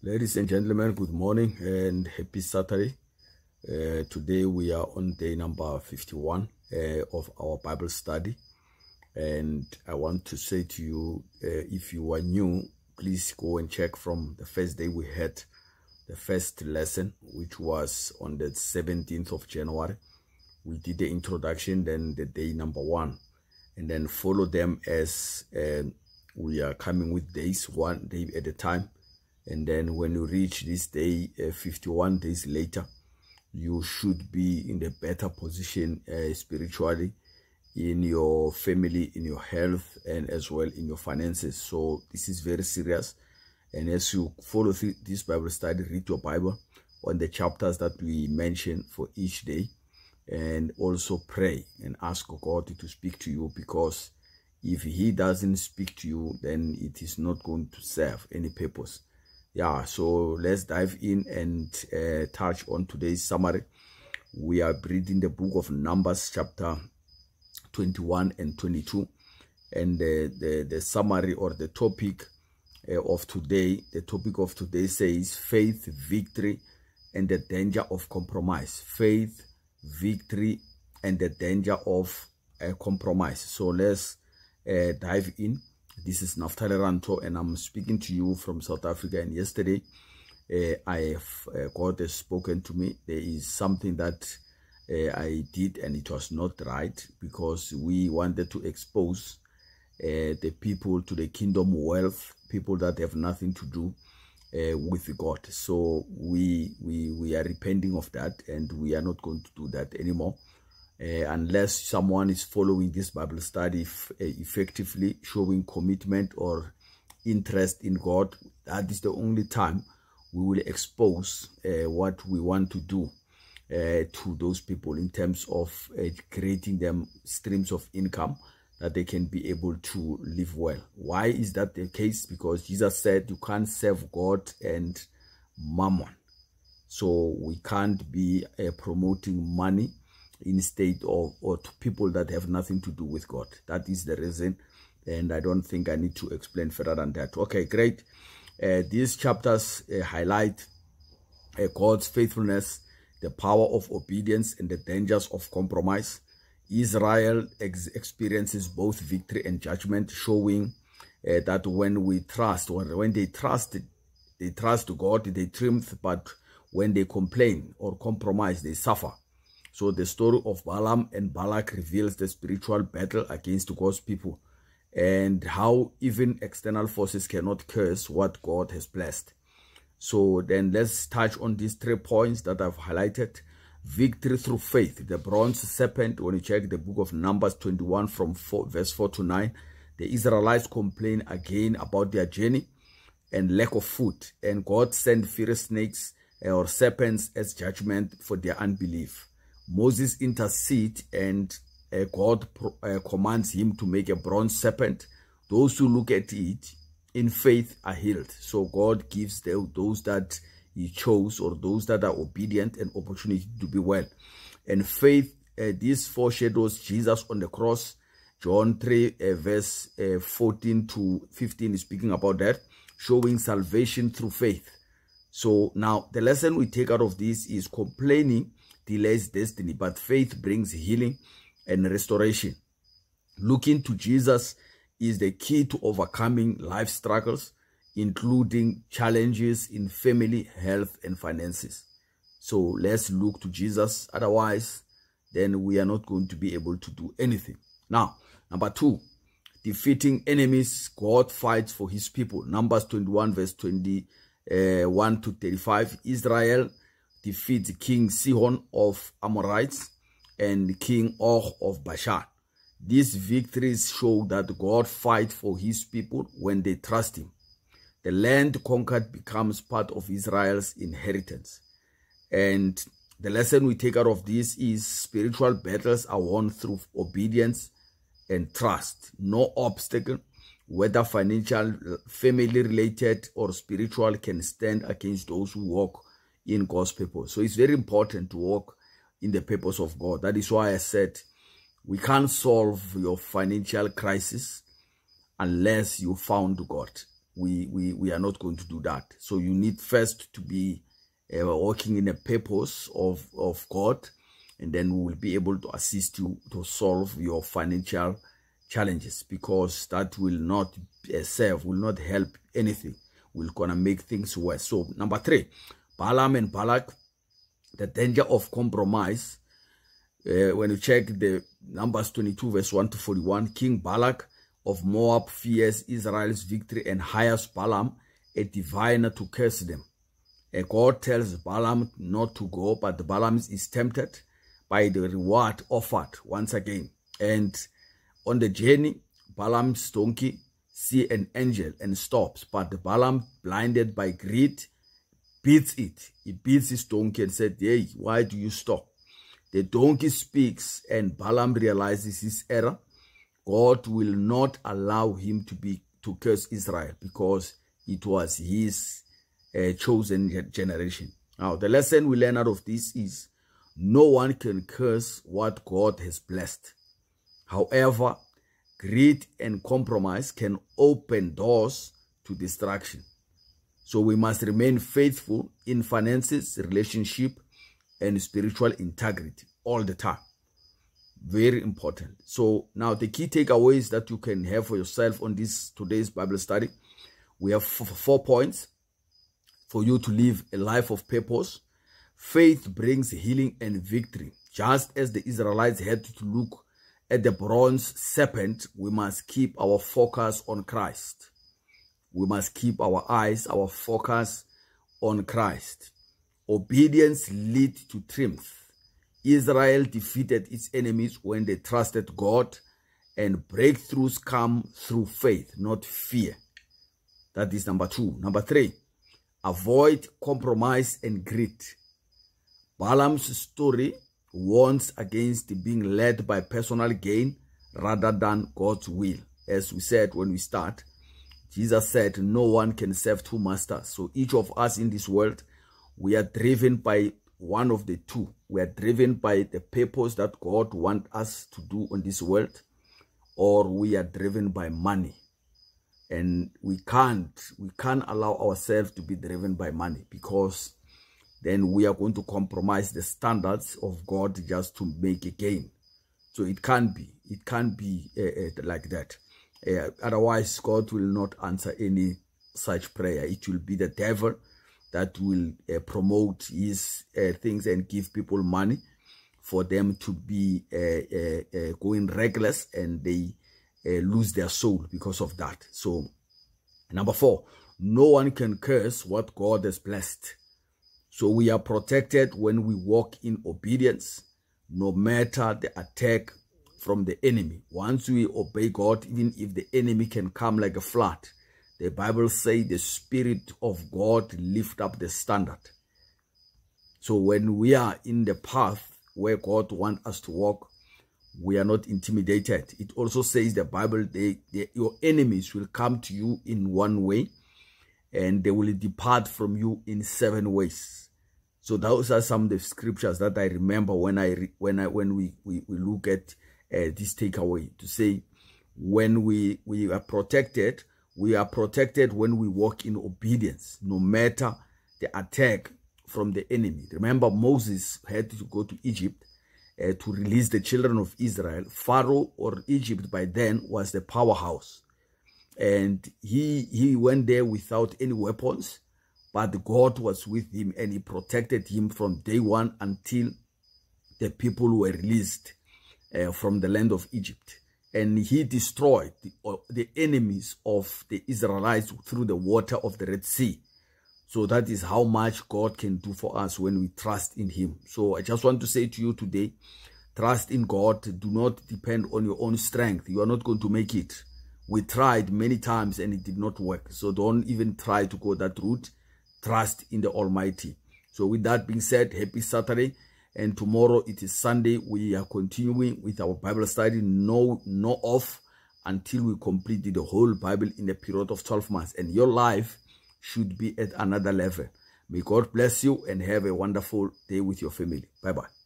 Ladies and gentlemen, good morning and happy Saturday. Today we are on day number 51 of our Bible study. And I want to say to you, if you are new, please go and check from the first day we had the first lesson, which was on the 17th of January. We did the introduction, then the day number 1, and then follow them as we are coming with days, one day at a time. And then when you reach this day, 51 days later, you should be in a better position spiritually, in your family, in your health, and as well in your finances. So this is very serious. And as you follow this Bible study, read your Bible on the chapters that we mention for each day. And also pray and ask God to speak to you, because if He doesn't speak to you, then it is not going to serve any purpose. Yeah, so let's dive in and touch on today's summary. We are reading the book of Numbers, chapter 21 and 22. And the summary or the topic of today, says faith, victory, and the danger of compromise. Faith, victory, and the danger of compromise. So let's dive in. This is Naftali Ranto, and I'm speaking to you from South Africa. And yesterday, God has spoken to me. There is something that I did, and it was not right, because we wanted to expose the people to the kingdom wealth, people that have nothing to do with God. So we are repenting of that, and we are not going to do that anymore. Unless someone is following this Bible study effectively, showing commitment or interest in God, that is the only time we will expose what we want to do to those people in terms of creating them streams of income that they can be able to live well. Why is that the case? Because Jesus said you can't serve God and mammon. So we can't be promoting money instead of, or to people that have nothing to do with God. That is the reason, and I don't think I need to explain further than that. Okay, great. These chapters highlight God's faithfulness, the power of obedience, and the dangers of compromise. Israel experiences both victory and judgment, showing that when we trust, or when they trust God, they triumph, but when they complain or compromise, they suffer. So the story of Balaam and Balak reveals the spiritual battle against God's people, and how even external forces cannot curse what God has blessed. So then let's touch on these 3 points that I've highlighted. Victory through faith, the bronze serpent. When you check the book of Numbers 21 from verse 4 to 9, the Israelites complain again about their journey and lack of food, and God sent fierce snakes or serpents as judgment for their unbelief. Moses intercedes, and God commands him to make a bronze serpent. Those who look at it in faith are healed. So God gives those that He chose, or those that are obedient, an opportunity to be well. And faith, this foreshadows Jesus on the cross. John 3 verse 14 to 15 is speaking about that, showing salvation through faith. So now the lesson we take out of this is complaining delays destiny, but faith brings healing and restoration. Looking to Jesus is the key to overcoming life struggles, including challenges in family, health, and finances. So let's look to Jesus. Otherwise, then we are not going to be able to do anything. Now, number 2, defeating enemies. God fights for His people. Numbers 21 verse 21 to 35. Israel defeats King Sihon of Amorites and King Og of Bashan. These victories show that God fights for His people when they trust Him. The land conquered becomes part of Israel's inheritance. And the lesson we take out of this is spiritual battles are won through obedience and trust. No obstacle, whether financial, family-related, or spiritual, can stand against those who walk in God's purpose. So it's very important to walk in the purpose of God. That is why I said we can't solve your financial crisis unless you found God. we are not going to do that. So you need first to be working in a purpose of God, and then we will be able to assist you to solve your financial challenges, because that will not serve, will not help anything, will gonna make things worse. So number 3, Balaam and Balak, the danger of compromise. When you check the Numbers 22 verse 1 to 41, King Balak of Moab fears Israel's victory and hires Balaam, a diviner, to curse them. God tells Balaam not to go, but Balaam is tempted by the reward offered once again. And on the journey, Balaam's donkey sees an angel and stops, but Balaam, blinded by greed, beats it. He beats his donkey and said, "Hey, why do you stop?" The donkey speaks, and Balaam realizes his error. God will not allow him to curse Israel, because it was his chosen generation. Now, the lesson we learn out of this is no one can curse what God has blessed. However, greed and compromise can open doors to destruction. So we must remain faithful in finances, relationship, and spiritual integrity all the time. Very important. So now the key takeaways that you can have for yourself on today's Bible study. We have 4 points for you to live a life of purpose. Faith brings healing and victory. Just as the Israelites had to look at the bronze serpent, we must keep our focus on Christ. We must keep our eyes, our focus on Christ. Obedience leads to triumph. Israel defeated its enemies when they trusted God, and breakthroughs come through faith, not fear. That is number 2. Number 3, avoid compromise and greed. Balaam's story warns against being led by personal gain rather than God's will. As we said when we start, Jesus said no one can serve 2 masters. So each of us in this world, we are driven by one of the 2. We are driven by the purpose that God wants us to do on this world, or we are driven by money. And we can't allow ourselves to be driven by money, because then we are going to compromise the standards of God just to make a gain. So it can't be like that. Otherwise, God will not answer any such prayer. It will be the devil that will promote his things and give people money for them to be going reckless, and they lose their soul because of that. So number 4, no one can curse what God has blessed. So we are protected when we walk in obedience, no matter the attack from the enemy. Once we obey God, even if the enemy can come like a flood, the Bible says the Spirit of God lift up the standard. So when we are in the path where God wants us to walk, we are not intimidated. It also says, the Bible, your enemies will come to you in 1 way, and they will depart from you in 7 ways. So those are some of the scriptures that I remember when we look at this takeaway, to say when we are protected. We are protected when we walk in obedience, no matter the attack from the enemy. Remember, Moses had to go to Egypt to release the children of Israel. Pharaoh, or Egypt by then, was the powerhouse. And he went there without any weapons, but God was with him, and he protected him from day 1 until the people were released from the land of Egypt. And he destroyed the enemies of the Israelites through the water of the Red Sea. So that is how much God can do for us when we trust in him. So I just want to say to you today, trust in God. Do not depend on your own strength. You are not going to make it. We tried many times and it did not work. So don't even try to go that route. Trust in the Almighty. So with that being said, happy Saturday. And tomorrow it is Sunday. We are continuing with our Bible study. No off until we complete the whole Bible in a period of 12 months. And your life should be at another level. May God bless you and have a wonderful day with your family. Bye-bye.